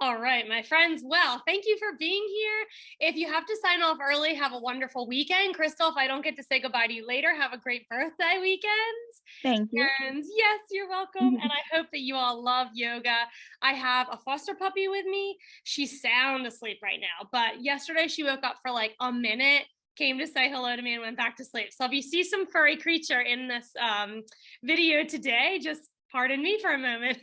All right, my friends. Well, thank you for being here. If you have to sign off early, have a wonderful weekend. Crystal, if I don't get to say goodbye to you later, have a great birthday weekend. Thank you. And yes, you're welcome. And I hope that you all love yoga. I have a foster puppy with me. She's sound asleep right now, but yesterday she woke up for like a minute, came to say hello to me, and went back to sleep. So if you see some furry creature in this video today, just pardon me for a moment.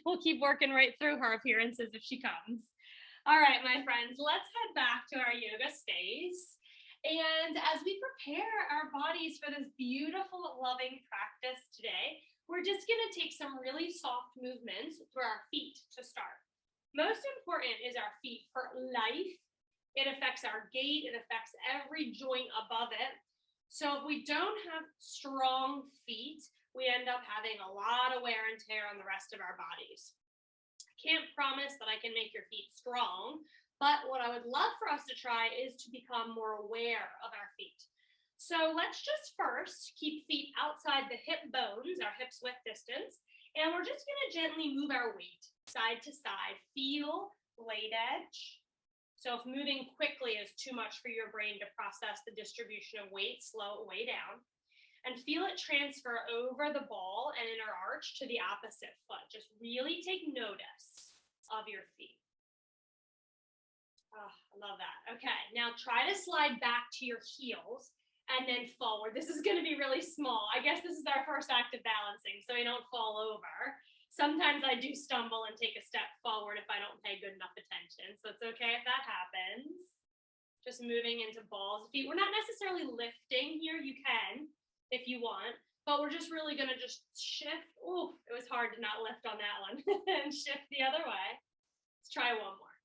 We'll keep working right through her appearances if she comes. All right, my friends, let's head back to our yoga space. And as we prepare our bodies for this beautiful, loving practice today, we're just going to take some really soft movements through our feet to start. Most important is our feet for life. It affects our gait, it affects every joint above it. So if we don't have strong feet, we end up having a lot of wear and tear on the rest of our bodies. I can't promise that I can make your feet strong, but what I would love for us to try is to become more aware of our feet. So let's just first keep feet outside the hip bones, our hips width distance, and we're just going to gently move our weight side to side. Feel blade edge. So if moving quickly is too much for your brain to process the distribution of weight, slow it way down. And feel it transfer over the ball and inner arch to the opposite foot. Just really take notice of your feet. Oh, I love that. Okay, now try to slide back to your heels and then forward. This is going to be really small. I guess this is our first act of balancing, so we don't fall over. Sometimes I do stumble and take a step forward if I don't pay good enough attention, so it's okay if that happens. Just moving into balls of feet. We're not necessarily lifting here. You can, if you want, but we're just really going to just shift. Oh, it was hard to not lift on that one. And shift the other way. Let's try one more.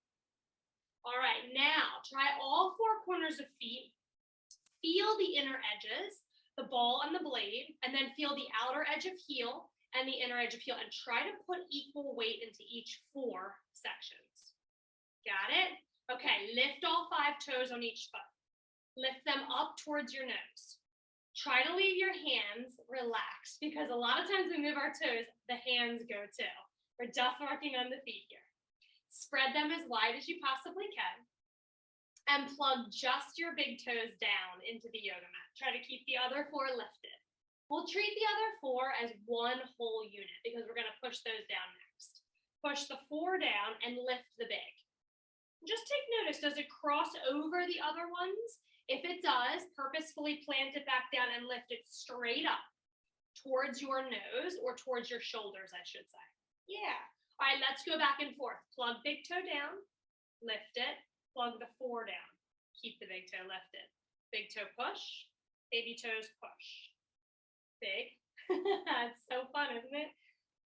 All right, now try all four corners of feet. Feel the inner edges, the ball and the blade, and then feel the outer edge of heel and the inner edge of heel, and try to put equal weight into each four sections. Got it? Okay, lift all 5 toes on each foot. Lift them up towards your nose. Try to leave your hands relaxed, because a lot of times we move our toes, the hands go too. We're just working on the feet here. Spread them as wide as you possibly can, and plug just your big toes down into the yoga mat. Try to keep the other 4 lifted. We'll treat the other 4 as one whole unit, because we're going to push those down next. Push the 4 down and lift the big. Just take notice, does it cross over the other ones? If it does, purposefully plant it back down and lift it straight up towards your nose, or towards your shoulders, I should say. Yeah. All right, let's go back and forth. Plug big toe down, lift it, plug the 4 down. Keep the big toe lifted. Big toe push, baby toes push. Big. It's so fun, isn't it?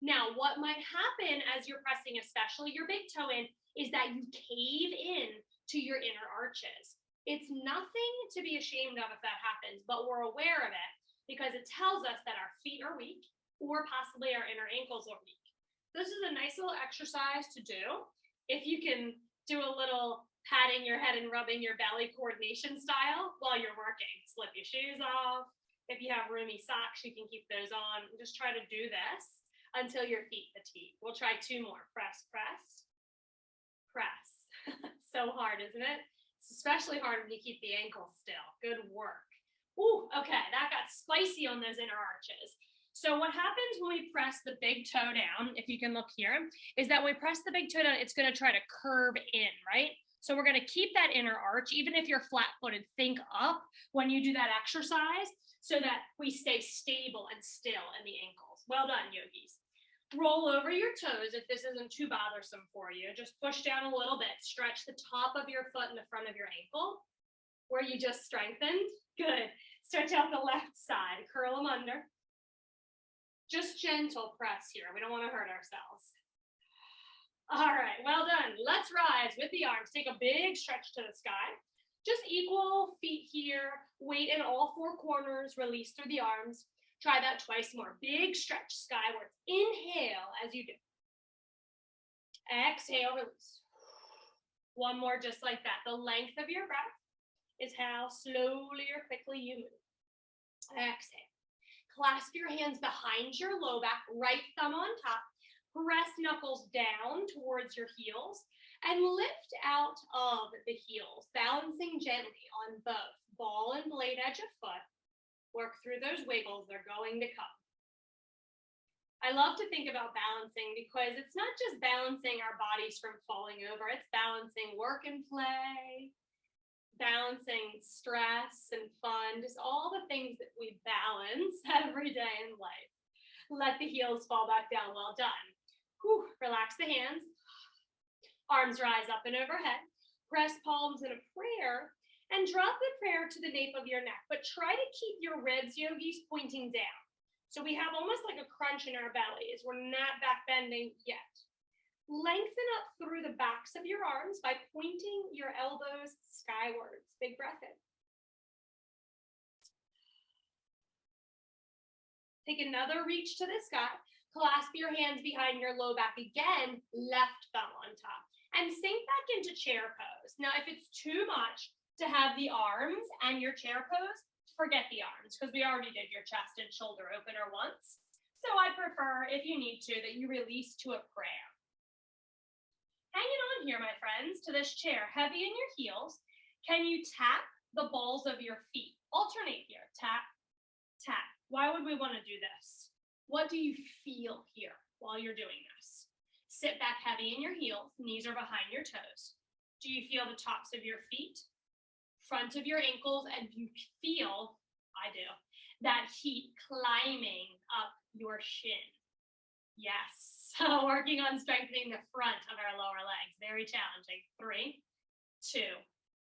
Now, what might happen as you're pressing, especially your big toe in, is that you cave in to your inner arches. It's nothing to be ashamed of if that happens, but we're aware of it because it tells us that our feet are weak, or possibly our inner ankles are weak. This is a nice little exercise to do. If you can do a little patting your head and rubbing your belly coordination style while you're working. Slip your shoes off. If you have roomy socks, you can keep those on. Just try to do this until your feet fatigue. We'll try 2 more. Press, press, press. So hard, isn't it? It's especially hard when you keep the ankles still. Good work. Ooh, okay, that got spicy on those inner arches. So what happens when we press the big toe down, if you can look here, is that when we press the big toe down, it's going to try to curve in, right? So we're going to keep that inner arch, even if you're flat-footed, think up when you do that exercise so that we stay stable and still in the ankles. Well done, yogis. Roll over your toes if this isn't too bothersome for you. Just push down a little bit. Stretch the top of your foot and the front of your ankle where you just strengthened. Good. Stretch out the left side. Curl them under. Just gentle press here. We don't want to hurt ourselves. All right, well done. Let's rise with the arms. Take a big stretch to the sky. Just equal feet here. Weight in all 4 corners. Release through the arms. Try that twice more. Big stretch skyward. Inhale as you do. Exhale, release. One more just like that. The length of your breath is how slowly or quickly you move. Exhale. Clasp your hands behind your low back, right thumb on top. Press knuckles down towards your heels and lift out of the heels, balancing gently on both ball and blade edge of foot. Work through those wiggles, they're going to come. I love to think about balancing because it's not just balancing our bodies from falling over, it's balancing work and play, balancing stress and fun, just all the things that we balance every day in life. Let the heels fall back down, well done. Whew, relax the hands, arms rise up and overhead, press palms in a prayer, and drop the prayer to the nape of your neck, but try to keep your ribs, yogis, pointing down. So we have almost like a crunch in our bellies. We're not back bending yet. Lengthen up through the backs of your arms by pointing your elbows skywards. Big breath in. Take another reach to the sky. Clasp your hands behind your low back again, left thumb on top. And sink back into chair pose. Now, if it's too much to have the arms and your chair pose, forget the arms, because we already did your chest and shoulder opener once. So I prefer, if you need to, that you release to a prayer. Hanging on here, my friends, to this chair, heavy in your heels. Can you tap the balls of your feet? Alternate here, tap, tap. Why would we want to do this? What do you feel here while you're doing this? Sit back heavy in your heels, knees are behind your toes. Do you feel the tops of your feet? Front of your ankles, and you feel, I do, that heat climbing up your shin. Yes, so working on strengthening the front of our lower legs. Very challenging. 3, 2,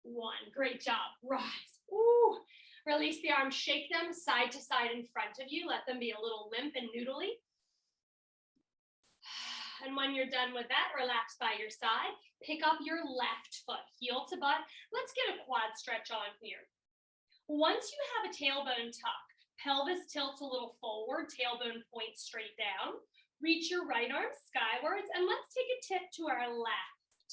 1. Great job. Rise. Ooh. Release the arms, shake them side to side in front of you. Let them be a little limp and noodly. And when you're done with that, relax by your side. Pick up your left foot, heel to butt. Let's get a quad stretch on here. Once you have a tailbone tuck, pelvis tilts a little forward, tailbone points straight down. Reach your right arm skywards, and let's take a tip to our left.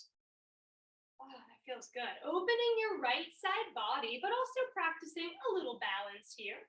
Oh, that feels good. Opening your right side body, but also practicing a little balance here.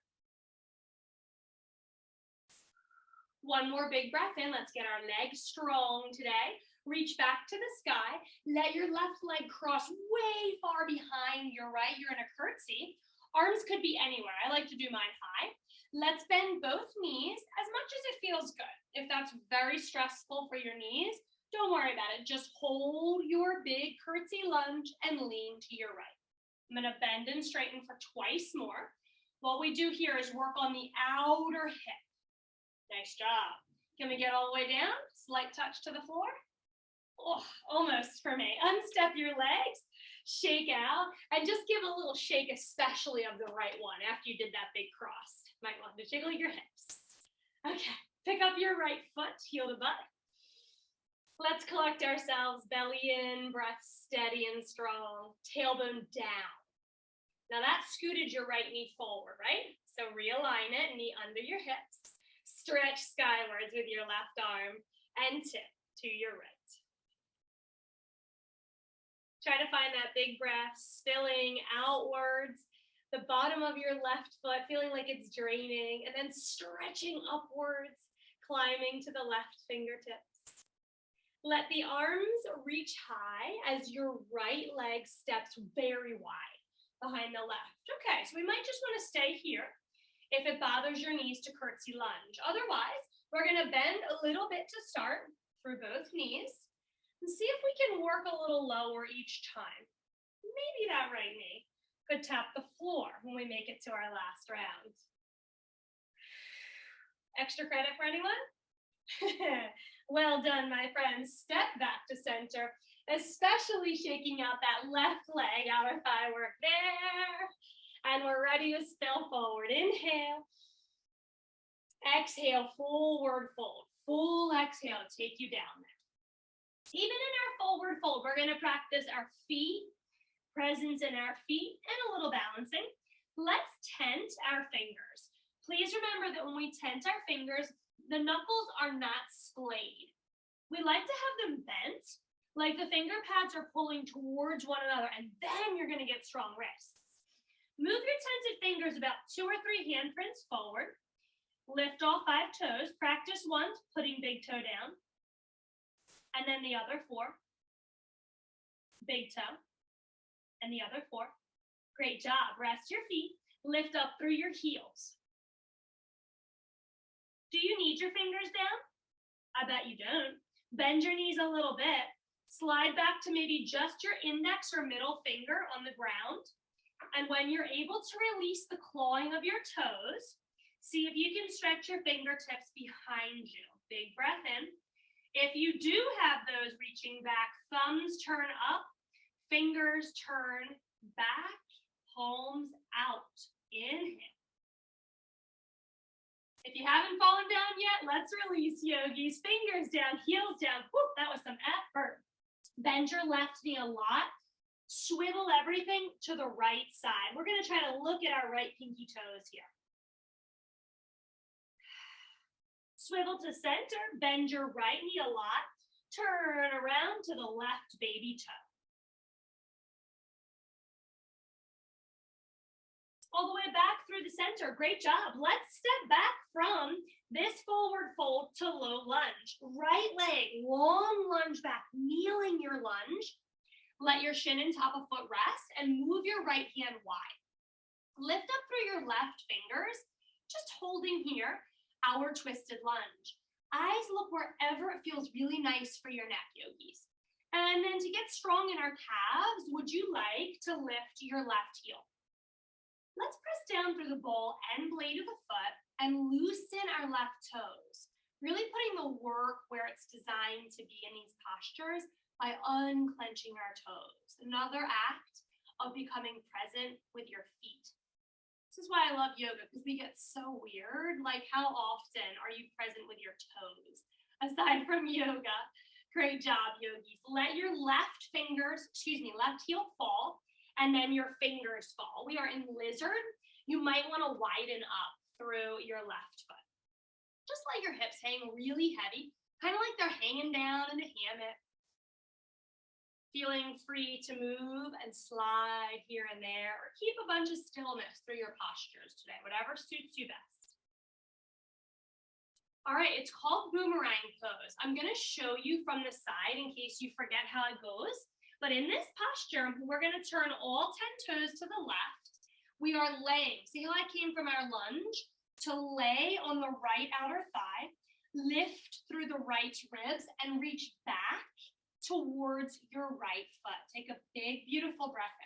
One more big breath in. Let's get our legs strong today. Reach back to the sky. Let your left leg cross way far behind your right. You're in a curtsy. Arms could be anywhere. I like to do mine high. Let's bend both knees as much as it feels good. If that's very stressful for your knees, don't worry about it. Just hold your big curtsy lunge and lean to your right. I'm going to bend and straighten for twice more. What we do here is work on the outer hip. Nice job. Can we get all the way down? Slight touch to the floor. Oh, almost for me. Unstep your legs, shake out, and just give a little shake, especially of the right one after you did that big cross. Might want to jiggle your hips. Okay, pick up your right foot, heel to butt. Let's collect ourselves, belly in, breath steady and strong, tailbone down. Now that scooted your right knee forward, right? So realign it, knee under your hips. Stretch skywards with your left arm and tip to your right. Try to find that big breath, spilling outwards, the bottom of your left foot, feeling like it's draining, and then stretching upwards, climbing to the left fingertips. Let the arms reach high as your right leg steps very wide behind the left. Okay, so we might just want to stay here. If it bothers your knees, to curtsy lunge. Otherwise, we're going to bend a little bit to start through both knees and see if we can work a little lower each time. Maybe that right knee could tap the floor when we make it to our last round. Extra credit for anyone? Well done, my friends. Step back to center, especially shaking out that left leg, outer thigh work there. And we're ready to spill forward. Inhale. Exhale, forward fold. Full exhale, take you down there. Even in our forward fold, we're going to practice our feet, presence in our feet, and a little balancing. Let's tent our fingers. Please remember that when we tent our fingers, the knuckles are not splayed. We like to have them bent, like the finger pads are pulling towards one another, and then you're going to get strong wrists. Move your tented fingers about 2 or 3 handprints forward. Lift all 5 toes. Practice once, putting big toe down. and then the other 4. Big toe, and the other 4. Great job. Rest your feet. Lift up through your heels. Do you need your fingers down? I bet you don't. Bend your knees a little bit. Slide back to maybe just your index or middle finger on the ground. And when you're able to release the clawing of your toes, see if you can stretch your fingertips behind you. Big breath in. If you do have those reaching back, thumbs turn up, fingers turn back, palms out. Inhale. If you haven't fallen down yet, let's release, yogis. Fingers down, heels down. Woo, that was some effort. Bend your left knee a lot. Swivel everything to the right side. We're going to try to look at our right pinky toes here. Swivel to center. Bend your right knee a lot. Turn around to the left baby toe. All the way back through the center. Great job. Let's step back from this forward fold to low lunge. Right leg, long lunge back, kneeling your lunge. Let your shin and top of foot rest and move your right hand wide. Lift up through your left fingers, just holding here, our twisted lunge. Eyes look wherever it feels really nice for your neck, yogis. And then to get strong in our calves, would you like to lift your left heel? Let's press down through the ball and blade of the foot and loosen our left toes. Really putting the work where it's designed to be in these postures by unclenching our toes. Another act of becoming present with your feet. This is why I love yoga, because we get so weird. Like, how often are you present with your toes aside from yoga? Great job, yogis. Let your left heel fall. And then your fingers fall. We are in lizard. You might want to widen up through your left foot. Just let your hips hang really heavy, kind of like they're hanging down in a hammock. Feeling free to move and slide here and there, or keep a bunch of stillness through your postures today, whatever suits you best. All right, it's called boomerang pose. I'm going to show you from the side in case you forget how it goes. But in this posture, we're going to turn all 10 toes to the left. We are laying. See how I came from our lunge to lay on the right outer thigh, lift through the right ribs, and reach back towards your right foot. Take a big, beautiful breath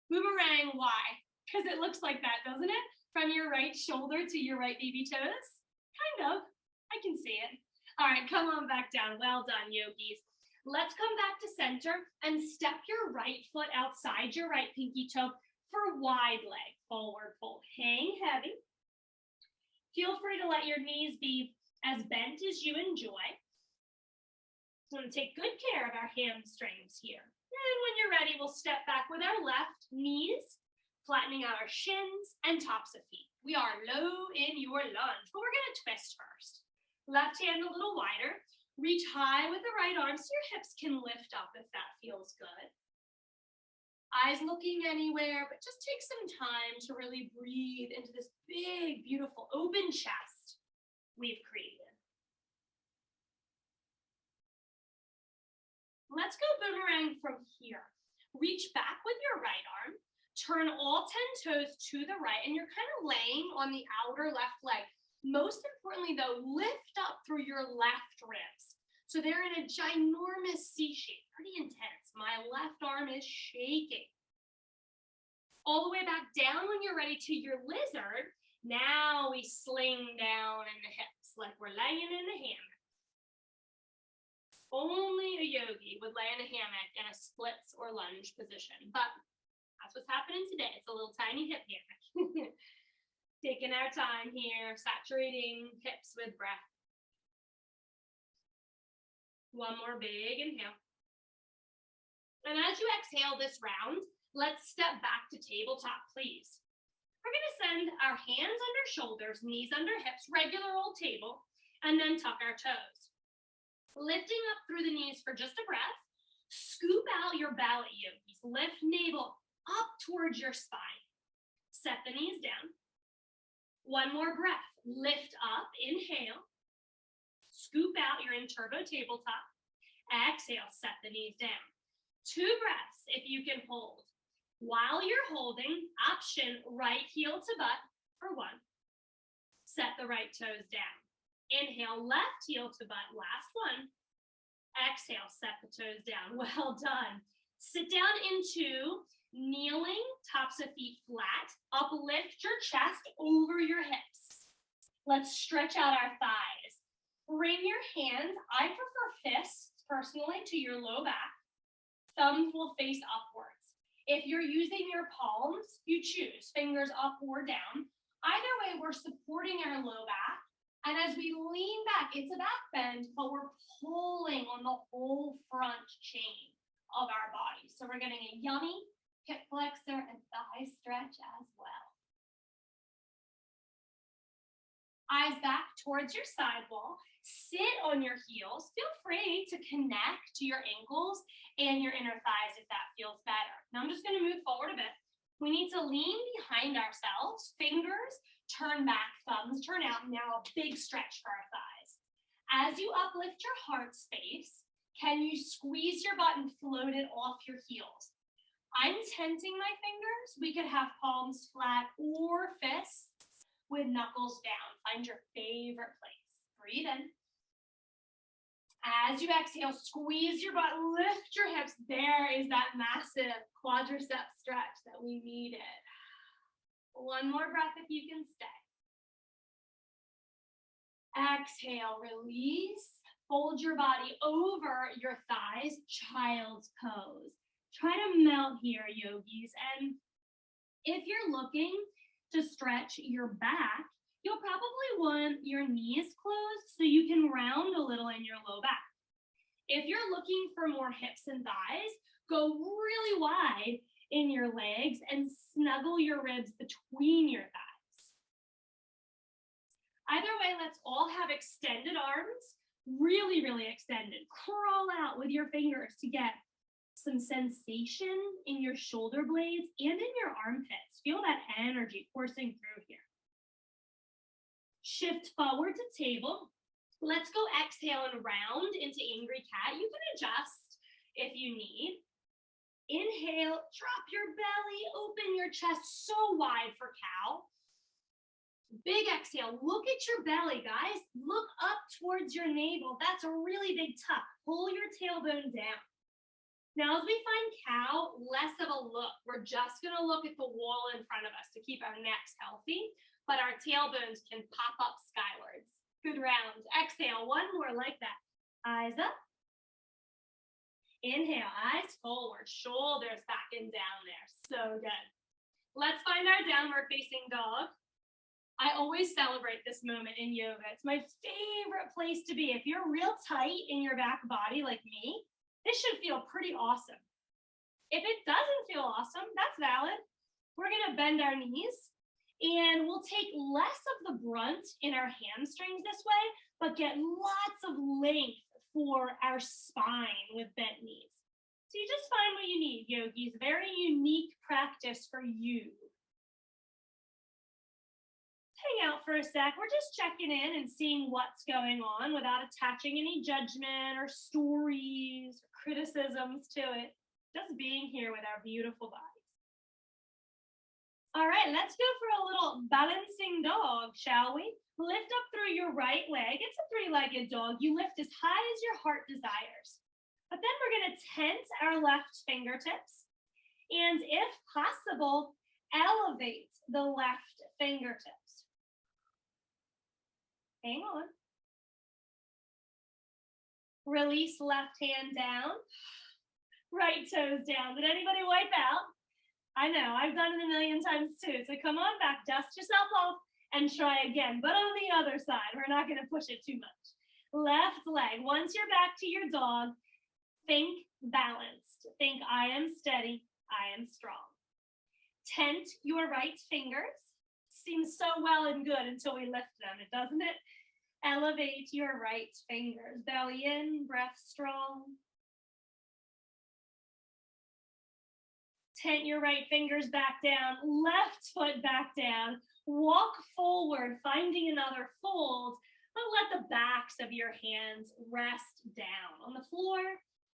in. Boomerang, why? Because it looks like that, doesn't it? From your right shoulder to your right baby toes. Kind of. I can see it. All right, come on back down. Well done, yogis. Let's come back to center and step your right foot outside your right pinky toe for wide leg, forward fold. Hang heavy. Feel free to let your knees be as bent as you enjoy. We're going to take good care of our hamstrings here. And when you're ready, we'll step back with our left knees, flattening out our shins and tops of feet. We are low in your lunge, but we're going to twist first. Left hand a little wider. Reach high with the right arm so your hips can lift up if that feels good. Eyes looking anywhere, but just take some time to really breathe into this big, beautiful, open chest we've created. Let's go boomerang from here. Reach back with your right arm, turn all 10 toes to the right, and you're kind of laying on the outer left leg. Most importantly, though, lift up through your left ribs. So they're in a ginormous C shape, pretty intense. My left arm is shaking. All the way back down when you're ready to your lizard. Now we sling down in the hips like we're laying in a hammock. Only a yogi would lay in a hammock in a splits or lunge position, but that's what's happening today. It's a little tiny hip hammock. Taking our time here, saturating hips with breath. One more big inhale. And as you exhale this round, let's step back to tabletop, please. We're going to send our hands under shoulders, knees under hips, regular old table, and then tuck our toes. Lifting up through the knees for just a breath. Scoop out your belly, yogis. Lift navel up towards your spine. Set the knees down. One more breath. Lift up, inhale. Scoop out, you're in turbo tabletop. Exhale, set the knees down. 2 breaths if you can hold. While you're holding, option right heel to butt for 1. Set the right toes down. Inhale, left heel to butt, last one. Exhale, set the toes down. Well done. Sit down into kneeling, tops of feet flat. Uplift your chest over your hips. Let's stretch out our thighs. Bring your hands, I prefer fists personally, to your low back. Thumbs will face upwards. If you're using your palms, you choose fingers up or down. Either way, we're supporting our low back. And as we lean back, it's a back bend, but we're pulling on the whole front chain of our body. So we're getting a yummy hip flexor and thigh stretch as well. Eyes back towards your side wall. Sit on your heels. Feel free to connect to your ankles and your inner thighs if that feels better. Now I'm just going to move forward a bit. We need to lean behind ourselves. Fingers turn back, thumbs turn out. Now a big stretch for our thighs. As you uplift your heart space, can you squeeze your butt and float it off your heels? I'm tenting my fingers. We could have palms flat or fists with knuckles down. Find your favorite place. Breathe in. As you exhale, squeeze your butt, lift your hips. There is that massive quadricep stretch that we needed. One more breath if you can stay. Exhale, release. Fold your body over your thighs, child's pose. Try to melt here, yogis. And if you're looking to stretch your back, you'll probably want your knees closed so you can round a little in your low back. If you're looking for more hips and thighs, go really wide in your legs and snuggle your ribs between your thighs. Either way, let's all have extended arms, really, really extended. Crawl out with your fingers to get some sensation in your shoulder blades and in your armpits. Feel that energy coursing through here. Shift forward to table. Let's go exhale and round into angry cat. You can adjust if you need. Inhale, drop your belly, open your chest so wide for cow. Big exhale, look at your belly, guys. Look up towards your navel. That's a really big tuck. Pull your tailbone down. Now, as we find cow, less of a look. We're just gonna look at the wall in front of us to keep our necks healthy, but our tailbones can pop up skywards. Good round. Exhale, one more like that. Eyes up. Inhale, eyes forward, shoulders back and down there. So good. Let's find our downward facing dog. I always celebrate this moment in yoga. It's my favorite place to be. If you're real tight in your back body like me, this should feel pretty awesome. If it doesn't feel awesome, that's valid. We're gonna bend our knees and we'll take less of the brunt in our hamstrings this way, but get lots of length for our spine with bent knees. So you just find what you need, yogis. Very unique practice for you. Hang out for a sec. We're just checking in and seeing what's going on without attaching any judgment or stories or criticisms to it. Just being here with our beautiful bodies. All right, let's go for a little balancing dog, shall we? Lift up through your right leg. It's a three-legged dog. You lift as high as your heart desires. But then we're going to tense our left fingertips. And if possible, elevate the left fingertips. Hang on. Release left hand down. Right toes down. Did anybody wipe out? I know, I've done it a million times too. So come on back, dust yourself off and try again. But on the other side, we're not going to push it too much. Left leg. Once you're back to your dog, think balanced. Think I am steady, I am strong. Tent your right fingers. Seems so well and good until we lift them, doesn't it? Elevate your right fingers. Belly in, breath strong. Tent your right fingers back down, left foot back down. Walk forward, finding another fold, But let the backs of your hands rest down on the floor,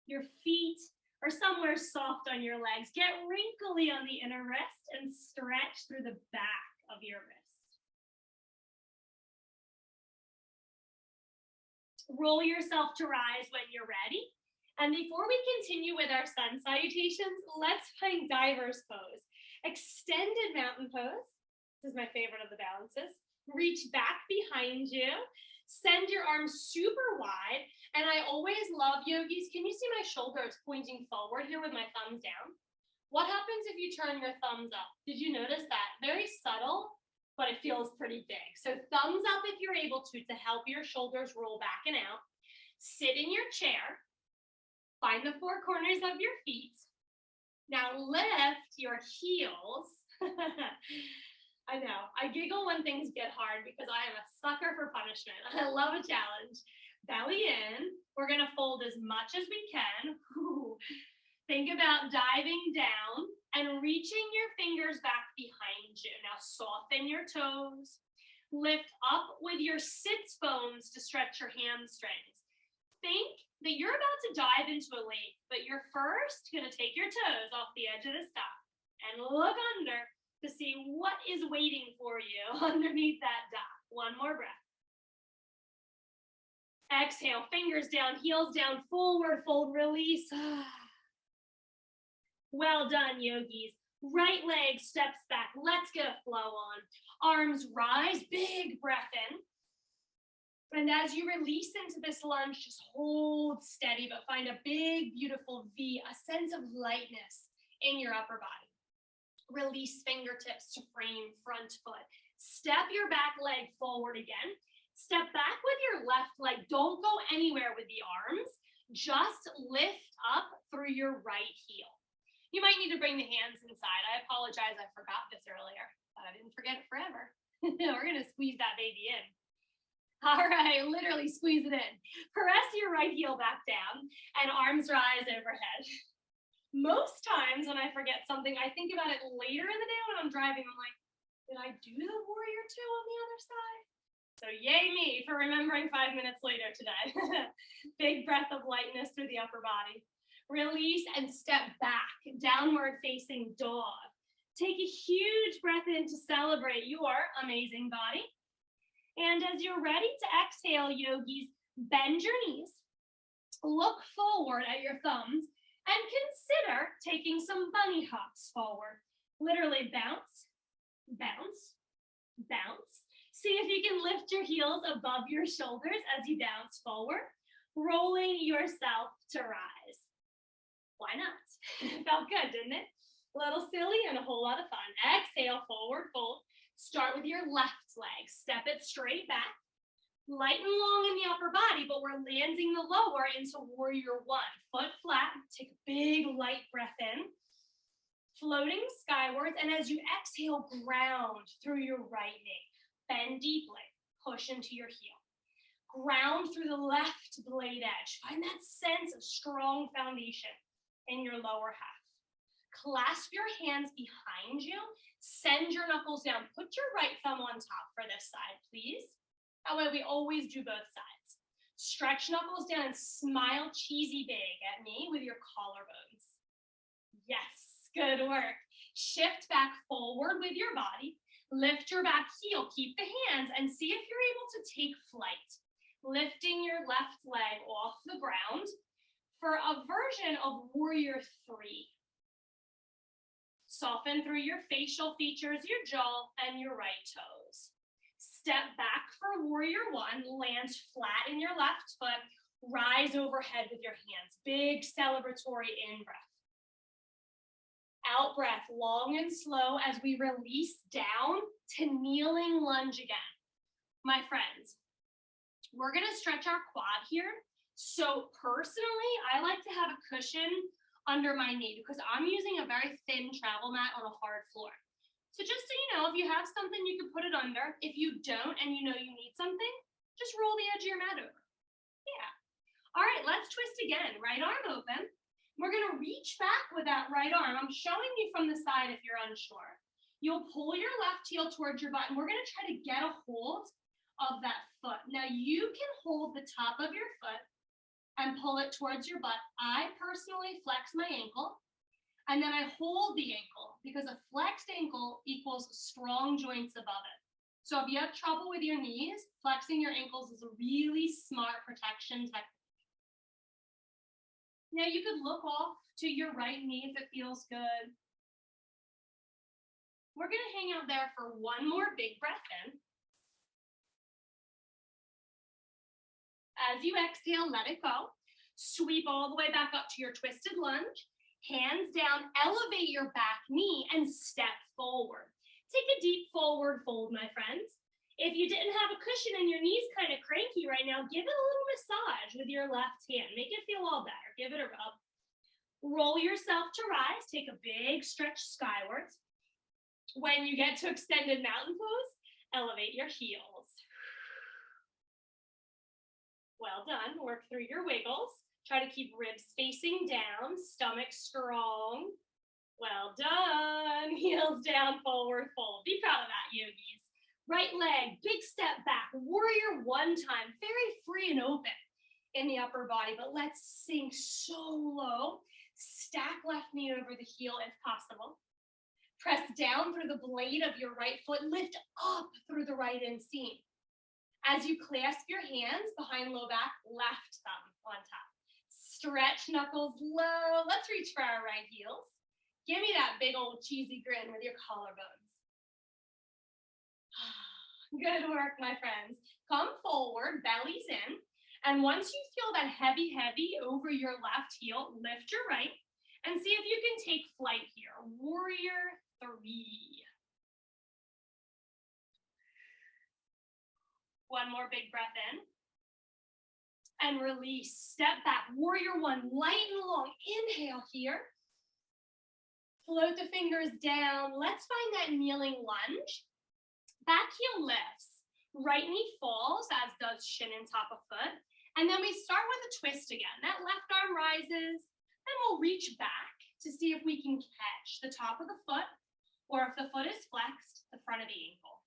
your feet, or somewhere soft on your legs. Get wrinkly on the inner wrist and stretch through the back of your wrist. Roll yourself to rise when you're ready. And before we continue with our sun salutations, let's find diver's pose. Extended mountain pose. This is my favorite of the balances. Reach back behind you. Send your arms super wide. And I always love, yogis, can you see my shoulders pointing forward here with my thumbs down? What happens if you turn your thumbs up? Did you notice that? Very subtle, but it feels pretty big. So thumbs up if you're able to help your shoulders roll back and out. Sit in your chair. Find the four corners of your feet. Now lift your heels. I know, I giggle when things get hard because I am a sucker for punishment. I love a challenge. Belly in. We're gonna fold as much as we can. Ooh. Think about diving down and reaching your fingers back behind you. Now soften your toes. Lift up with your sits bones to stretch your hamstrings. Think that you're about to dive into a lake, but you're first gonna take your toes off the edge of the stop and look under to see what is waiting for you underneath that dock. One more breath. Exhale, fingers down, heels down, forward fold, release. Well done, yogis. Right leg steps back. Let's get a flow on. Arms rise, big breath in. And as you release into this lunge, just hold steady, but find a big, beautiful V, a sense of lightness in your upper body. Release fingertips to frame front foot. Step your back leg forward again. Step back with your left leg. Don't go anywhere with the arms. Just lift up through your right heel. You might need to bring the hands inside. I apologize, I forgot this earlier, but I didn't forget it forever. We're gonna squeeze that baby in. All right, literally squeeze it in. Press your right heel back down and arms rise overhead. Most times when I forget something, I think about it later in the day when I'm driving. I'm like, did I do the warrior two on the other side? So yay me for remembering 5 minutes later today. Big breath of lightness through the upper body. Release and step back, downward facing dog. Take a huge breath in to celebrate your amazing body. And as you're ready to exhale, yogis, bend your knees, look forward at your thumbs, and consider taking some bunny hops forward. Literally bounce, bounce, bounce. See if you can lift your heels above your shoulders as you bounce forward, rolling yourself to rise. Why not? Felt good, didn't it? A little silly and a whole lot of fun. Exhale, forward fold. Start with your left leg. Step it straight back. Light and long in the upper body, but we're landing the lower into warrior one. Foot flat. Take a big light breath in. Floating skywards. And as you exhale, ground through your right knee. Bend deeply. Push into your heel. Ground through the left blade edge. Find that sense of strong foundation in your lower half. Clasp your hands behind you. Send your knuckles down. Put your right thumb on top for this side, please. That way we always do both sides. Stretch knuckles down and smile cheesy big at me with your collarbones. Yes, good work. Shift back forward with your body. Lift your back heel. Keep the hands and see if you're able to take flight. Lifting your left leg off the ground for a version of warrior three. Soften through your facial features, your jaw, and your right toes. Step back for warrior one, land flat in your left foot, rise overhead with your hands. Big celebratory in-breath. Out-breath, long and slow as we release down to kneeling lunge again. My friends, we're gonna stretch our quad here. So personally, I like to have a cushion under my knee because I'm using a very thin travel mat on a hard floor. So just so you know, if you have something, you can put it under. If you don't and you know you need something, just roll the edge of your mat over. Yeah. All right, let's twist again. Right arm open. We're gonna reach back with that right arm. I'm showing you from the side if you're unsure. You'll pull your left heel towards your butt and we're gonna try to get a hold of that foot. Now you can hold the top of your foot and pull it towards your butt. I personally flex my ankle, and then I hold the ankle because a flexed ankle equals strong joints above it. So if you have trouble with your knees, flexing your ankles is a really smart protection technique. Now you could look off to your right knee if it feels good. We're gonna hang out there for one more big breath in. As you exhale, let it go. Sweep all the way back up to your twisted lunge. Hands down, elevate your back knee and step forward. Take a deep forward fold, my friends. If you didn't have a cushion and your knee's kind of cranky right now, give it a little massage with your left hand. Make it feel all better. Give it a rub. Roll yourself to rise. Take a big stretch skywards. When you get to extended mountain pose, elevate your heels. Well done. Work through your wiggles. Try to keep ribs facing down, stomach strong. Well done. Heels down, forward fold. Be proud of that, yogis. Right leg, big step back. Warrior one time. Very free and open in the upper body, but let's sink so low. Stack left knee over the heel if possible. Press down through the blade of your right foot. Lift up through the right inseam. As you clasp your hands behind low back, left thumb on top. Stretch knuckles low. Let's reach for our right heels. Give me that big old cheesy grin with your collarbones. Good work, my friends. Come forward, bellies in. And once you feel that heavy over your left heel, lift your right and see if you can take flight here. Warrior 3. One more big breath in. And release, step back. Warrior 1, light and long. Inhale here. Float the fingers down. Let's find that kneeling lunge. Back heel lifts. Right knee falls, as does shin and top of foot. And then we start with a twist again. That left arm rises. Then we'll reach back to see if we can catch the top of the foot, or if the foot is flexed, the front of the ankle.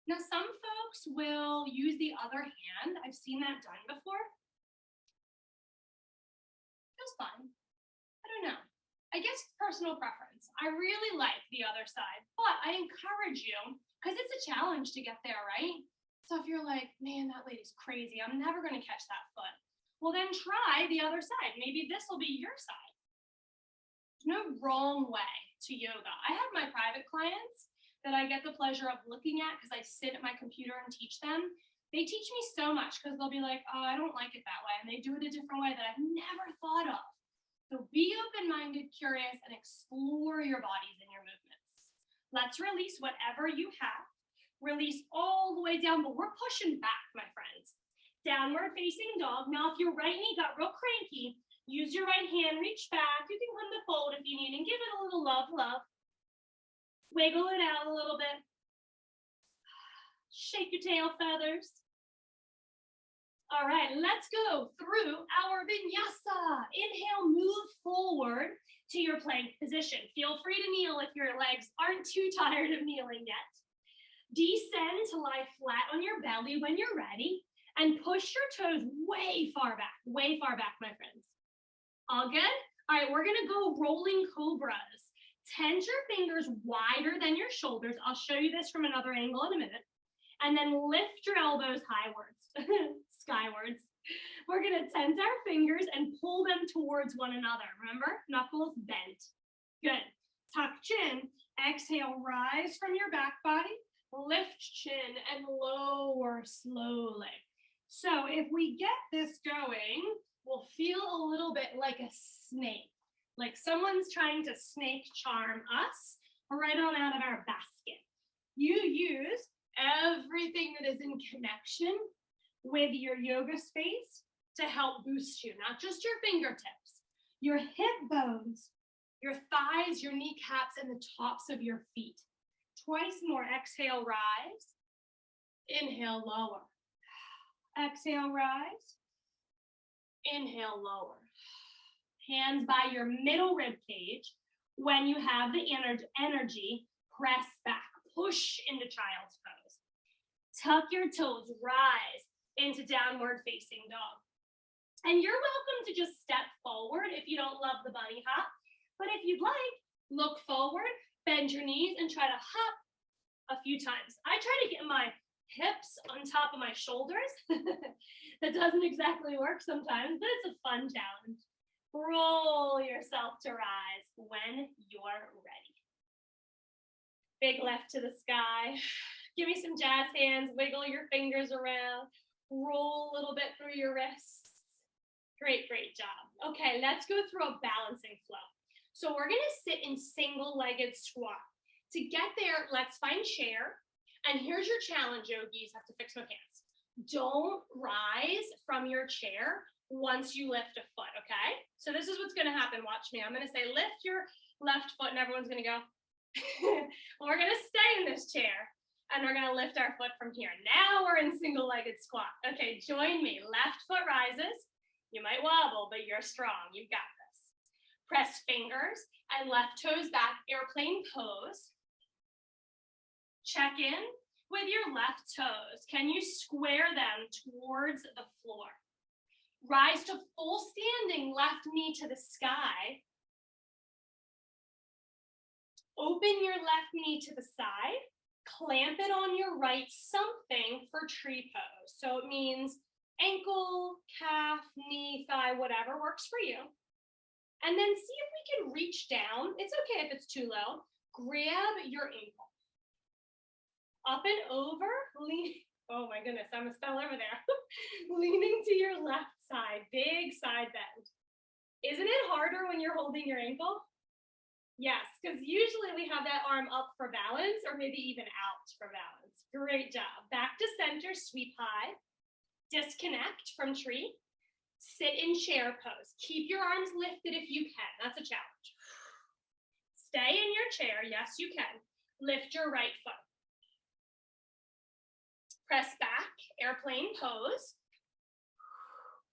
Now, some folks will use the other hand. I've seen that done before. Feels fun. I don't know. I guess it's personal preference. I really like the other side, but I encourage you, because it's a challenge to get there, right? So if you're like, man, that lady's crazy, I'm never going to catch that foot. Well, then try the other side. Maybe this will be your side. There's no wrong way to yoga. I have my private clients that I get the pleasure of looking at because I sit at my computer and teach them. They teach me so much because they'll be like, oh, I don't like it that way. And they do it a different way that I've never thought of. So be open-minded, curious, and explore your bodies and your movements. Let's release whatever you have. Release all the way down, but we're pushing back, my friends. Downward facing dog. Now, if your right knee got real cranky, use your right hand, reach back. You can come to fold if you need and give it a little love. Wiggle it out a little bit. Shake your tail feathers. All right, let's go through our vinyasa. Inhale, move forward to your plank position. Feel free to kneel if your legs aren't too tired of kneeling yet. Descend to lie flat on your belly when you're ready, and push your toes way far back, my friends. All good? All right, we're gonna go rolling cobras. Tend your fingers wider than your shoulders. I'll show you this from another angle in a minute. And then lift your elbows highwards, skywards. We're gonna tense our fingers and pull them towards one another. Remember, knuckles bent. Good. Tuck chin. Exhale, rise from your back body. Lift chin and lower slowly. So if we get this going, we'll feel a little bit like a snake. Like someone's trying to snake charm us right on out of our basket. You use everything that is in connection with your yoga space to help boost you, not just your fingertips, your hip bones, your thighs, your kneecaps, and the tops of your feet. Twice more. Exhale, rise. Inhale, lower. Exhale, rise. Inhale, lower. Hands by your middle rib cage. When you have the energy, press back. Push into child's pose. Tuck your toes, rise into downward facing dog. And you're welcome to just step forward if you don't love the bunny hop. But if you'd like, look forward, bend your knees, and try to hop a few times. I try to get my hips on top of my shoulders. That doesn't exactly work sometimes, but it's a fun challenge. Roll yourself to rise when you're ready. Big left to the sky. Give me some jazz hands, wiggle your fingers around, roll a little bit through your wrists. Great, great job. Okay, let's go through a balancing flow. So we're gonna sit in single-legged squat. To get there, let's find chair. And here's your challenge, yogis. I have to fix my pants. Don't rise from your chair once you lift a foot, okay? So this is what's gonna happen, watch me. I'm gonna say lift your left foot and everyone's gonna go. We're gonna stay in this chair and we're gonna lift our foot from here. Now we're in single-legged squat. Okay, join me. Left foot rises. You might wobble, but you're strong. You've got this. Press fingers and left toes back, airplane pose. Check in with your left toes. Can you square them towards the floor? Rise to full standing, left knee to the sky. Open your left knee to the side. Clamp it on your right, something for tree pose. So it means ankle, calf, knee, thigh, whatever works for you. And then see if we can reach down. It's okay if it's too low. Grab your ankle. Up and over, lean. Oh my goodness, I'm a spell over there. Leaning to your left side, big side bend. Isn't it harder when you're holding your ankle? Yes, because usually we have that arm up for balance or maybe even out for balance. Great job. Back to center, sweep high. Disconnect from tree. Sit in chair pose. Keep your arms lifted if you can. That's a challenge. Stay in your chair. Yes, you can. Lift your right foot. Press back, airplane pose.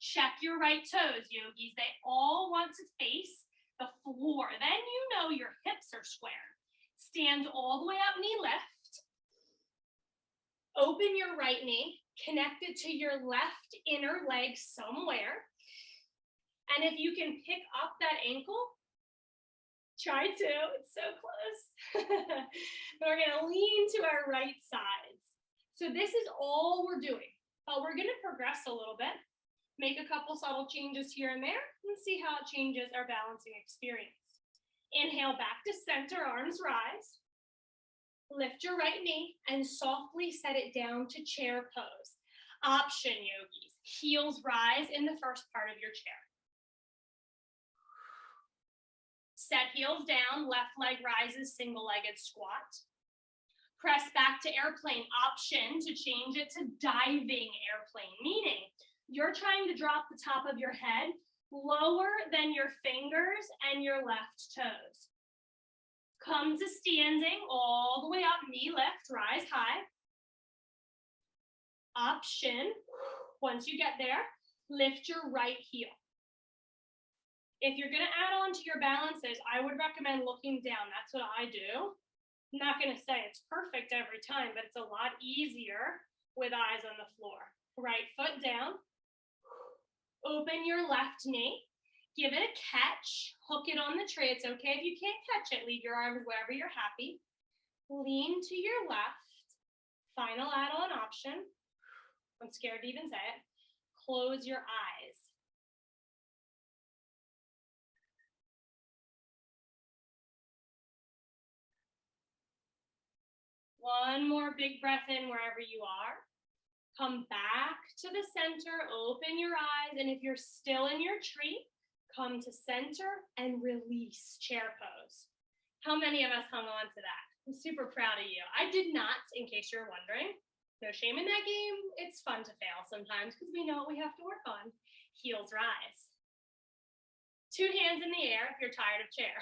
Check your right toes, yogis. They all want to face the floor. Then you know your hips are square. Stand all the way up, knee lift. Open your right knee, connect it to your left inner leg somewhere. And if you can pick up that ankle, try to. It's so close. We're gonna lean to our right sides. So this is all we're doing, but we're gonna progress a little bit, make a couple subtle changes here and there, and see how it changes our balancing experience. Inhale back to center, arms rise. Lift your right knee and softly set it down to chair pose. Option, yogis. Heels rise in the first part of your chair. Set heels down, left leg rises, single-legged squat. Press back to airplane. Option to change it to diving airplane, meaning you're trying to drop the top of your head lower than your fingers and your left toes. Come to standing all the way up, knee lift, rise high. Option, once you get there, lift your right heel. If you're gonna add on to your balances, I would recommend looking down. That's what I do. I'm not gonna say it's perfect every time, but it's a lot easier with eyes on the floor. Right foot down. Open your left knee. Give it a catch. Hook it on the tray. It's okay if you can't catch it. Leave your arms wherever you're happy. Lean to your left. Final add-on option. I'm scared to even say it. Close your eyes. One more big breath in wherever you are. Come back to the center, open your eyes, and if you're still in your tree, come to center and release, chair pose. How many of us hung on to that? I'm super proud of you. I did not, in case you're wondering. No shame in that game. It's fun to fail sometimes because we know what we have to work on. Heels rise. 2 hands in the air if you're tired of chair.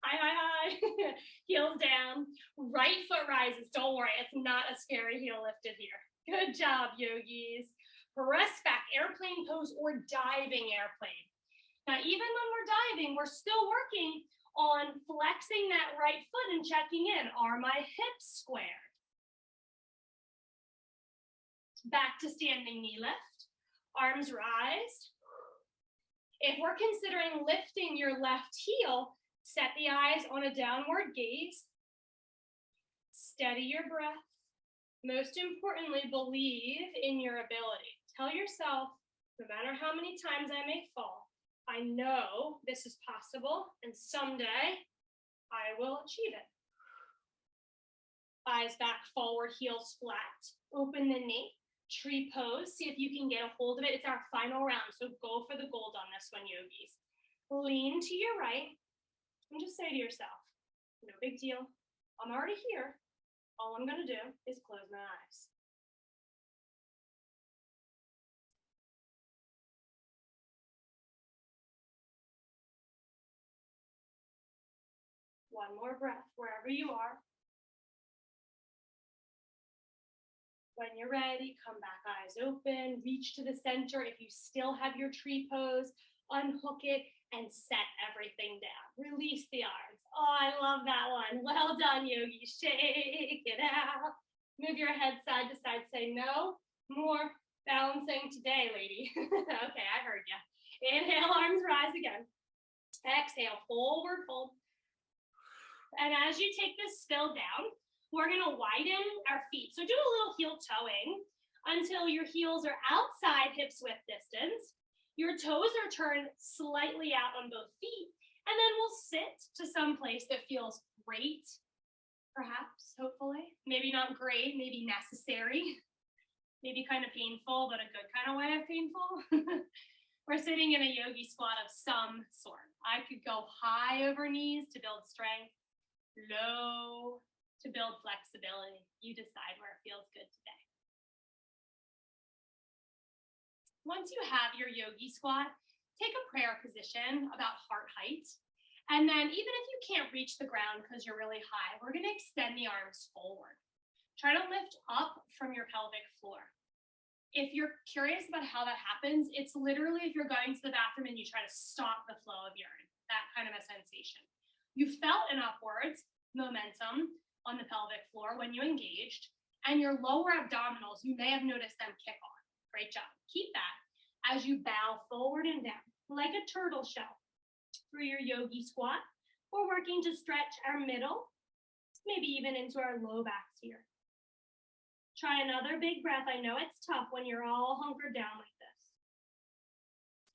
Hi, hi, hi. Heels down. Right foot rises. Don't worry, it's not a scary heel lifted here. Good job, yogis. Press back, airplane pose or diving airplane. Now, even when we're diving, we're still working on flexing that right foot and checking in. Are my hips squared? Back to standing knee lift. Arms rise. If we're considering lifting your left heel, set the eyes on a downward gaze. Steady your breath. Most importantly, believe in your ability. Tell yourself, no matter how many times I may fall, I know this is possible, and someday I will achieve it. Eyes back forward, heels flat. Open the knee. Tree pose. See if you can get a hold of it. It's our final round, so go for the gold on this one, yogis. Lean to your right and just say to yourself, no big deal. I'm already here. All I'm going to do is close my eyes. One more breath wherever you are. When you're ready, come back, eyes open, reach to the center. If you still have your tree pose, unhook it and set everything down. Release the arms. Oh, I love that one. Well done, yogi. Shake it out. Move your head side to side. Say no more balancing today, lady. Okay, I heard you. Inhale, arms rise again. Exhale, forward fold. And as you take this still down, we're gonna widen our feet. So do a little heel toeing until your heels are outside hips width distance. Your toes are turned slightly out on both feet. And then we'll sit to some place that feels great, perhaps, hopefully. Maybe not great, maybe necessary. Maybe kind of painful, but a good kind of way of painful. We're sitting in a yogi squat of some sort. I could go high over knees to build strength, low to build flexibility. You decide where it feels good today. Once you have your yogi squat, take a prayer position about heart height. And then even if you can't reach the ground because you're really high, we're going to extend the arms forward. Try to lift up from your pelvic floor. If you're curious about how that happens, it's literally if you're going to the bathroom and you try to stop the flow of urine, that kind of a sensation. You felt an upwards momentum on the pelvic floor when you engaged, and your lower abdominals, you may have noticed them kick on. Great job. Keep that as you bow forward and down like a turtle shell through your yogi squat. We're working to stretch our middle, maybe even into our low backs here. Try another big breath. I know it's tough when you're all hunkered down like this.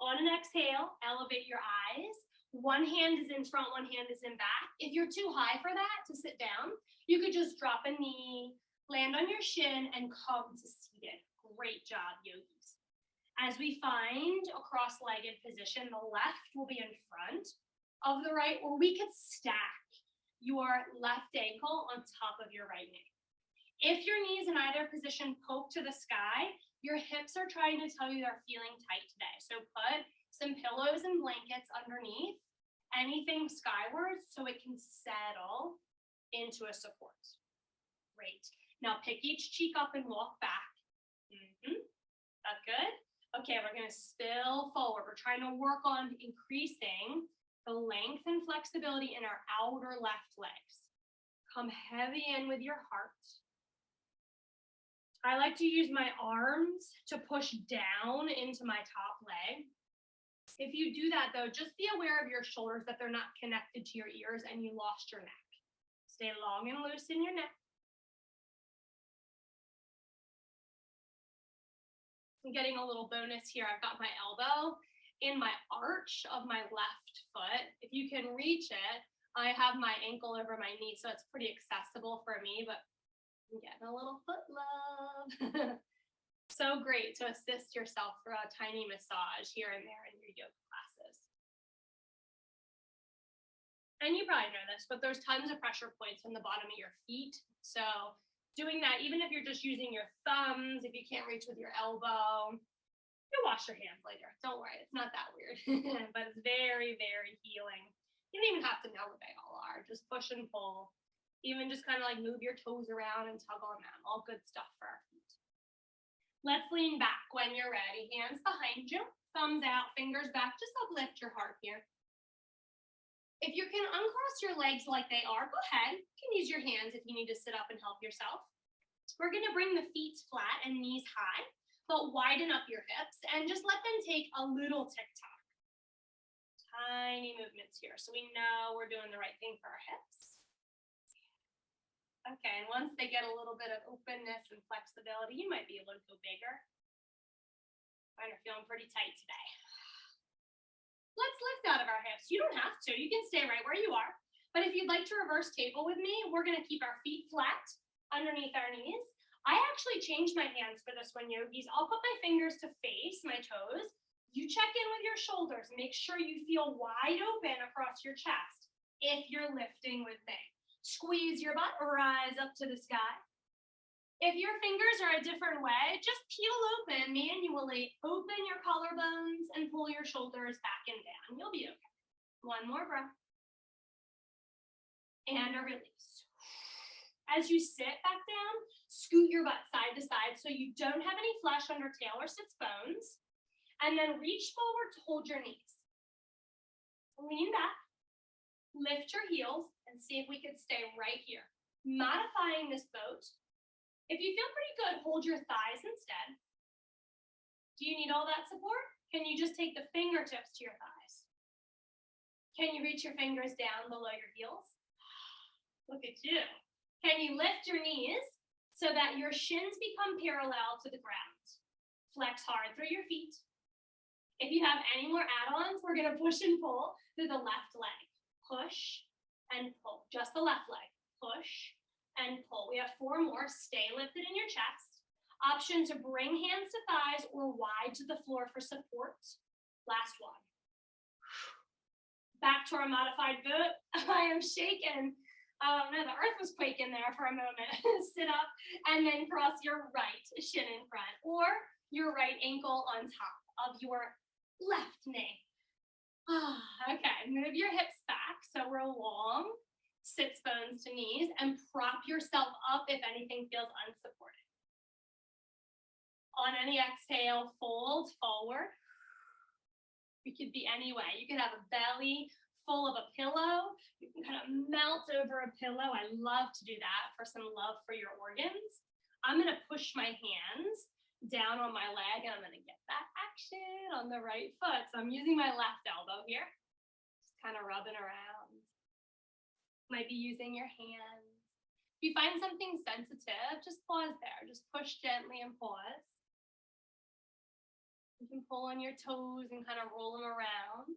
On an exhale, elevate your eyes. One hand is in front, one hand is in back. If you're too high for that to sit down, you could just drop a knee, land on your shin, and come to seated. Great job, yogis. As we find a cross-legged position, the left will be in front of the right, or we could stack your left ankle on top of your right knee. If your knees in either position poke to the sky, your hips are trying to tell you they're feeling tight today. So put some pillows and blankets underneath, anything skyward so it can settle into a support. Great. Now pick each cheek up and walk back. That's good. Okay, we're gonna spill forward. We're trying to work on increasing the length and flexibility in our outer left legs. Come heavy in with your heart. I like to use my arms to push down into my top leg. If you do that though, just be aware of your shoulders, that they're not connected to your ears and you lost your neck. Stay long and loose in your neck. I'm getting a little bonus here. I've got my elbow in my arch of my left foot. If you can reach it, I have my ankle over my knee, so it's pretty accessible for me, but I'm getting a little foot love. So great to assist yourself through a tiny massage here and there in your yoga classes. And you probably know this, but there's tons of pressure points from the bottom of your feet. So doing that, even if you're just using your thumbs, if you can't reach with your elbow, you'll wash your hands later. Don't worry, it's not that weird, but it's very, very healing. You don't even have to know what they all are. Just push and pull. Even just kind of like move your toes around and tug on them. All good stuff for our feet. Let's lean back when you're ready. Hands behind you, thumbs out, fingers back. Just uplift your heart here. If you can uncross your legs like they are, go ahead. You can use your hands if you need to sit up and help yourself. We're gonna bring the feet flat and knees high, but widen up your hips and just let them take a little tick-tock. Tiny movements here, so we know we're doing the right thing for our hips. Okay, and once they get a little bit of openness and flexibility, you might be able to go bigger. Mine are feeling pretty tight today. Let's lift out of our hips. You don't have to, you can stay right where you are. But if you'd like to reverse table with me, we're gonna keep our feet flat underneath our knees. I actually changed my hands for this one, yogis. I'll put my fingers to face my toes. You check in with your shoulders. Make sure you feel wide open across your chest if you're lifting with me. Squeeze your butt, rise up to the sky. If your fingers are a different way, just peel open manually. Open your collarbones and pull your shoulders back and down. You'll be okay. One more breath. And a release. As you sit back down, scoot your butt side to side so you don't have any flesh under tail or sits bones. And then reach forward to hold your knees. Lean back, lift your heels, and see if we could stay right here. Modifying this boat. If you feel pretty good, hold your thighs instead. Do you need all that support? Can you just take the fingertips to your thighs? Can you reach your fingers down below your heels? Look at you. Can you lift your knees so that your shins become parallel to the ground? Flex hard through your feet. If you have any more add-ons, we're gonna push and pull through the left leg. Push and pull, just the left leg. Push and pull. We have 4 more. Stay lifted in your chest. Option to bring hands to thighs or wide to the floor for support. Last one. Back to our modified boat. I am shaking. Oh no, the earth was quaking there for a moment. Sit up and then cross your right shin in front or your right ankle on top of your left knee. Okay, move your hips back so we're long. Sits bones to knees and prop yourself up if anything feels unsupported. On any exhale, fold forward. You could be any way. You could have a belly full of a pillow. You can kind of melt over a pillow. I love to do that for some love for your organs. I'm gonna push my hands down on my leg and I'm gonna get that action on the right foot. So I'm using my left elbow here, just kind of rubbing around. Might be using your hands. If you find something sensitive, just pause there. Just push gently and pause. You can pull on your toes and kind of roll them around.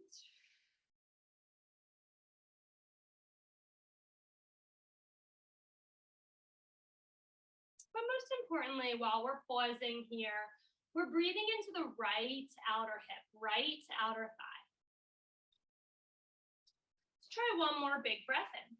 But most importantly, while we're pausing here, we're breathing into the right outer hip, right outer thigh. Let's try one more big breath in.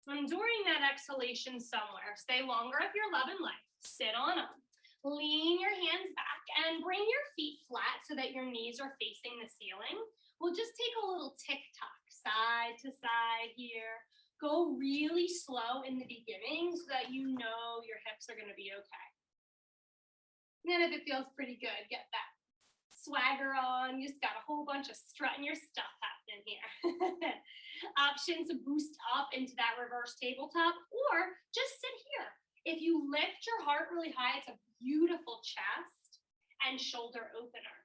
And during that exhalation somewhere, stay longer if you're loving life. Sit on them. Lean your hands back and bring your feet flat so that your knees are facing the ceiling. We'll just take a little tick-tock side to side here. Go really slow in the beginning so that you know your hips are gonna be okay. And then if it feels pretty good, get that swagger on. You just got a whole bunch of strutting your stuff happening here. Option to boost up into that reverse tabletop or just sit here. If you lift your heart really high, it's a beautiful chest and shoulder opener.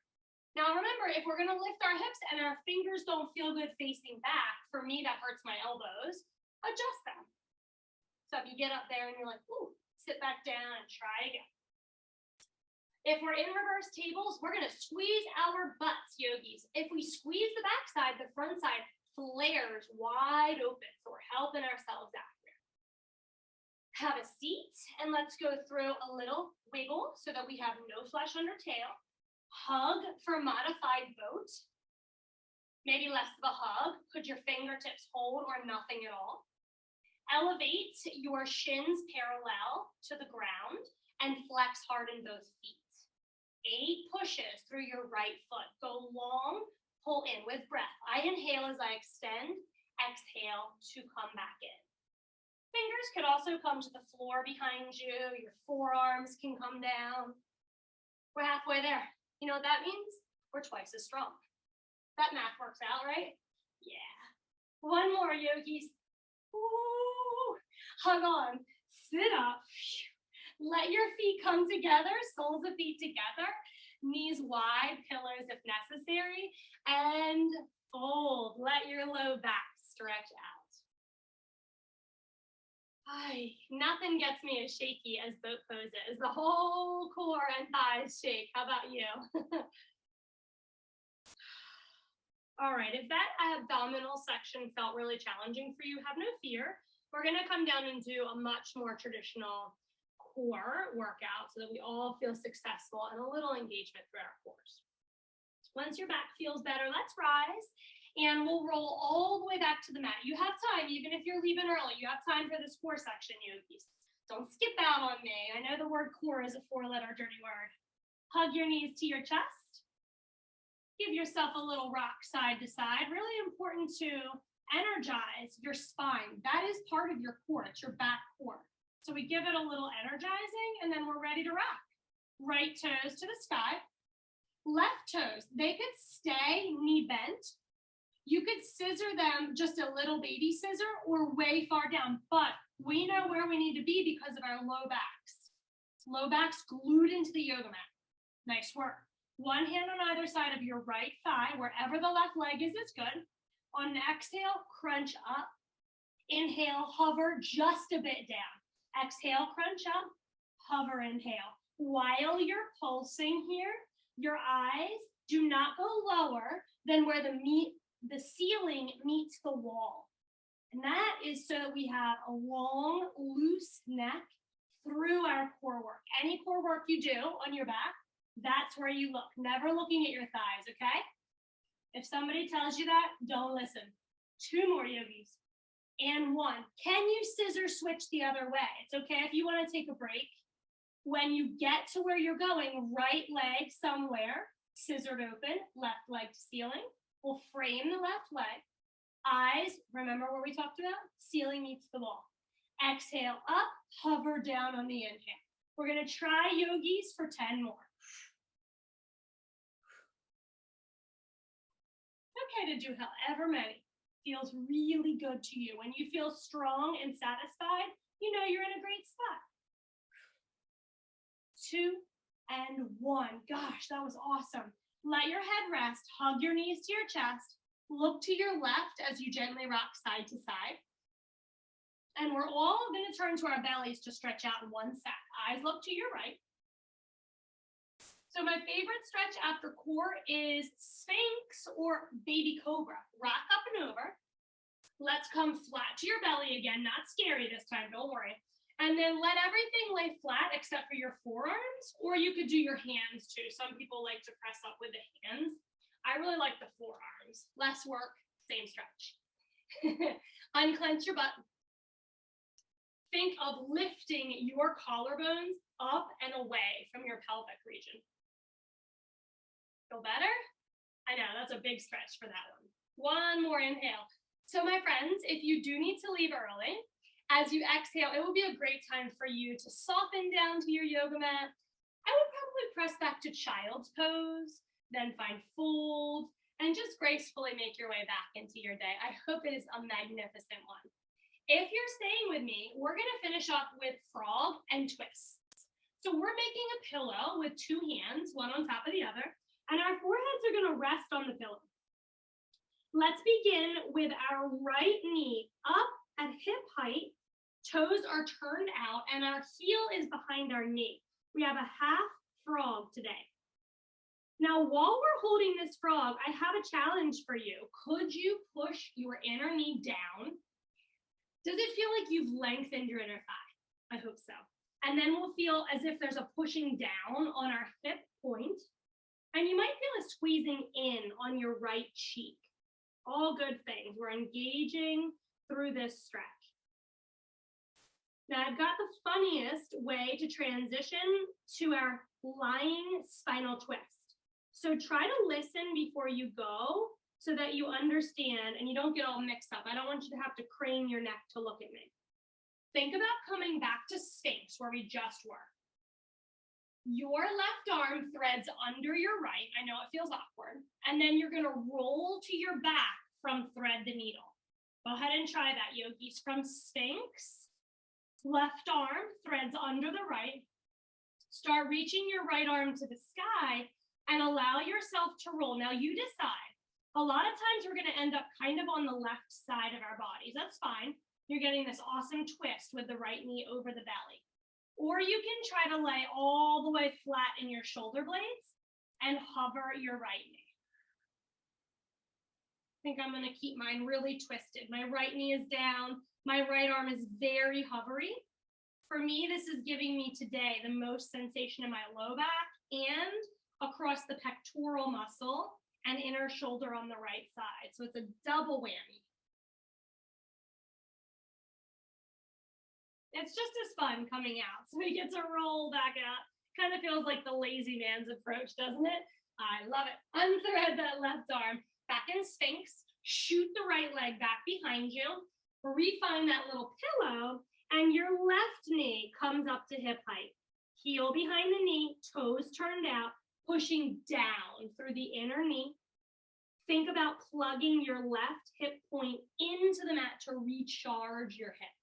Now remember, if we're gonna lift our hips and our fingers don't feel good facing back, for me that hurts my elbows, adjust them. So if you get up there and you're like, ooh, sit back down and try again. If we're in reverse tables, we're gonna squeeze our butts, yogis. If we squeeze the back side, the front side flares wide open. So we're helping ourselves out here. Have a seat and let's go through a little wiggle so that we have no flesh under tail. Hug for modified boat. Maybe less of a hug. Could your fingertips hold or nothing at all? Elevate your shins parallel to the ground and flex hard in both feet. 8 pushes through your right foot. Go long, pull in with breath. I inhale as I extend, exhale to come back in. Fingers could also come to the floor behind you. Your forearms can come down. We're halfway there. You know what that means? We're twice as strong. That math works out, right? Yeah. One more, yogis. Ooh. Hug on, sit up, let your feet come together, soles of feet together, knees wide, pillars if necessary, and fold. Let your low back stretch out. Nothing gets me as shaky as boat poses. The whole core and thighs shake. How about you? All right, if that abdominal section felt really challenging for you, have no fear. We're gonna come down and do a much more traditional core workout so that we all feel successful and a little engagement through our cores. Once your back feels better, let's rise. And we'll roll all the way back to the mat. You have time, even if you're leaving early, you have time for this core section, yogis. Don't skip out on me. I know the word core is a 4-letter dirty word. Hug your knees to your chest. Give yourself a little rock side to side. Really important to energize your spine. That is part of your core. It's your back core. So we give it a little energizing, and then we're ready to rock. Right toes to the sky. Left toes, they could stay knee bent. You could scissor them, just a little baby scissor, or way far down, but we know where we need to be because of our low backs. Low backs glued into the yoga mat. Nice work. One hand on either side of your right thigh, wherever the left leg is good. On an exhale, crunch up. Inhale, hover just a bit down. Exhale, crunch up, hover, inhale. While you're pulsing here, your eyes do not go lower than where the ceiling meets the wall. And that is so that we have a long, loose neck through our core work. Any core work you do on your back, that's where you look. Never looking at your thighs, okay? If somebody tells you that, don't listen. 2 more, yogis. And 1. Can you scissor switch the other way? It's okay if you want to take a break. When you get to where you're going, right leg somewhere, scissored open, left leg to ceiling. We'll frame the left leg. Eyes, remember what we talked about? Ceiling meets the wall. Exhale up, hover down on the inhale. We're going to try yogis for 10 more. Okay to do however many. Feels really good to you. When you feel strong and satisfied, you know you're in a great spot. 2 and 1. Gosh, that was awesome. Let your head rest, hug your knees to your chest, look to your left as you gently rock side to side. And we're all going to turn to our bellies to stretch out in one set. Eyes look to your right. So my favorite stretch after core is Sphinx or Baby Cobra. Rock up and over. Let's come flat to your belly again. Not scary this time, don't worry. And then let everything lay flat except for your forearms, or you could do your hands too. Some people like to press up with the hands. I really like the forearms. Less work, same stretch. Unclench your butt. Think of lifting your collarbones up and away from your pelvic region. Feel better? I know, that's a big stretch for that one. 1 more inhale. So my friends, if you do need to leave early, as you exhale, it will be a great time for you to soften down to your yoga mat. I would probably press back to child's pose, then find fold, and just gracefully make your way back into your day. I hope it is a magnificent one. If you're staying with me, we're gonna finish up with frog and twists. So we're making a pillow with 2 hands, one on top of the other, and our foreheads are gonna rest on the pillow. Let's begin with our right knee up at hip height. Toes are turned out and our heel is behind our knee. We have a half frog today. Now, while we're holding this frog, I have a challenge for you. Could you push your inner knee down? Does it feel like you've lengthened your inner thigh? I hope so. And then we'll feel as if there's a pushing down on our hip point. And you might feel a squeezing in on your right cheek. All good things. We're engaging through this stretch. Now I've got the funniest way to transition to our lying spinal twist. So try to listen before you go so that you understand and you don't get all mixed up. I don't want you to have to crane your neck to look at me. Think about coming back to Sphinx where we just were. Your left arm threads under your right. I know it feels awkward. And then you're gonna roll to your back from thread the needle. Go ahead and try that, yogis. From Sphinx, Left arm threads under the right. Start reaching your right arm to the sky and allow yourself to roll. Now you decide. A lot of times we're going to end up kind of on the left side of our bodies. That's fine. You're getting this awesome twist with the right knee over the belly. Or you can try to lay all the way flat in your shoulder blades and hover your right knee. I think I'm going to keep mine really twisted. My right knee is down. My right arm is very hovery. For me, this is giving me today the most sensation in my low back and across the pectoral muscle and inner shoulder on the right side. So it's a double whammy. It's just as fun coming out. So we get to roll back out. Kind of feels like the lazy man's approach, doesn't it? I love it. Unthread that left arm. Back in Sphinx. Shoot the right leg back behind you. Refine that little pillow. And your left knee comes up to hip height. Heel behind the knee, toes turned out, pushing down through the inner knee. Think about plugging your left hip point into the mat to recharge your hips.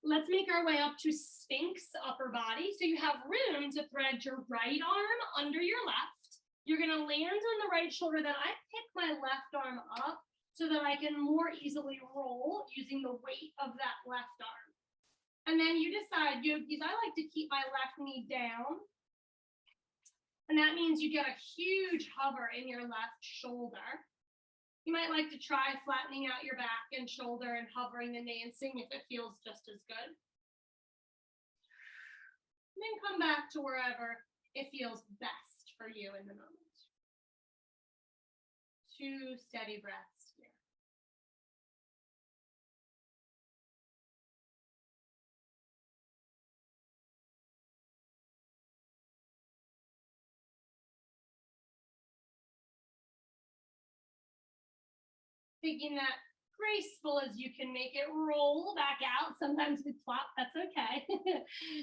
Let's make our way up to Sphinx upper body. So you have room to thread your right arm under your left. You're going to land on the right shoulder. Then I pick my left arm up so that I can more easily roll using the weight of that left arm. And then you decide, yogis, I like to keep my left knee down. And that means you get a huge hover in your left shoulder. You might like to try flattening out your back and shoulder and hovering the knee and seeing if it feels just as good. And then come back to wherever it feels best for you in the moment. 2 steady breaths here. Taking that graceful as you can make it, roll back out. Sometimes we flop, that's okay.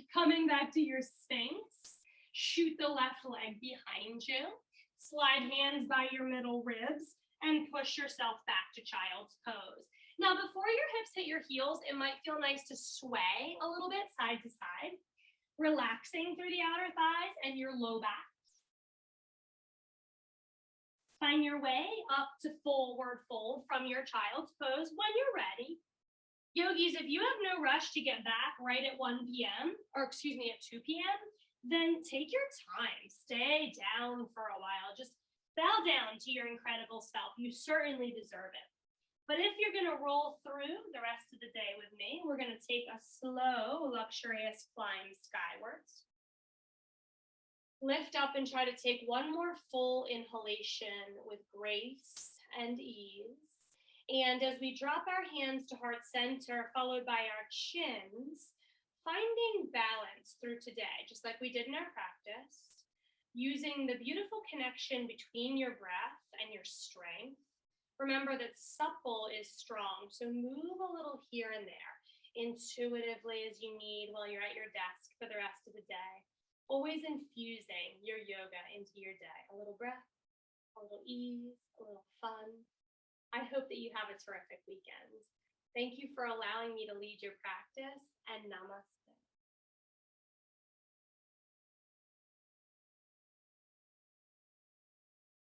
Coming back to your Sphinx, shoot the left leg behind you, slide hands by your middle ribs, and push yourself back to child's pose. Now, before your hips hit your heels, it might feel nice to sway a little bit side to side, relaxing through the outer thighs and your low back. Find your way up to forward fold from your child's pose when you're ready. Yogis, if you have no rush to get back right at 1 p.m., or excuse me, at 2 p.m., then take your time. Stay down for a while. Just bow down to your incredible self. You certainly deserve it. But if you're going to roll through the rest of the day with me, we're going to take a slow, luxurious climb skywards. Lift up and try to take one more full inhalation with grace and ease. And as we drop our hands to heart center, followed by our chins, finding balance through today, just like we did in our practice, using the beautiful connection between your breath and your strength. Remember that supple is strong, so move a little here and there, intuitively as you need while you're at your desk for the rest of the day. Always infusing your yoga into your day. A little breath, a little ease, a little fun. I hope that you have a terrific weekend. Thank you for allowing me to lead your practice, and namaste.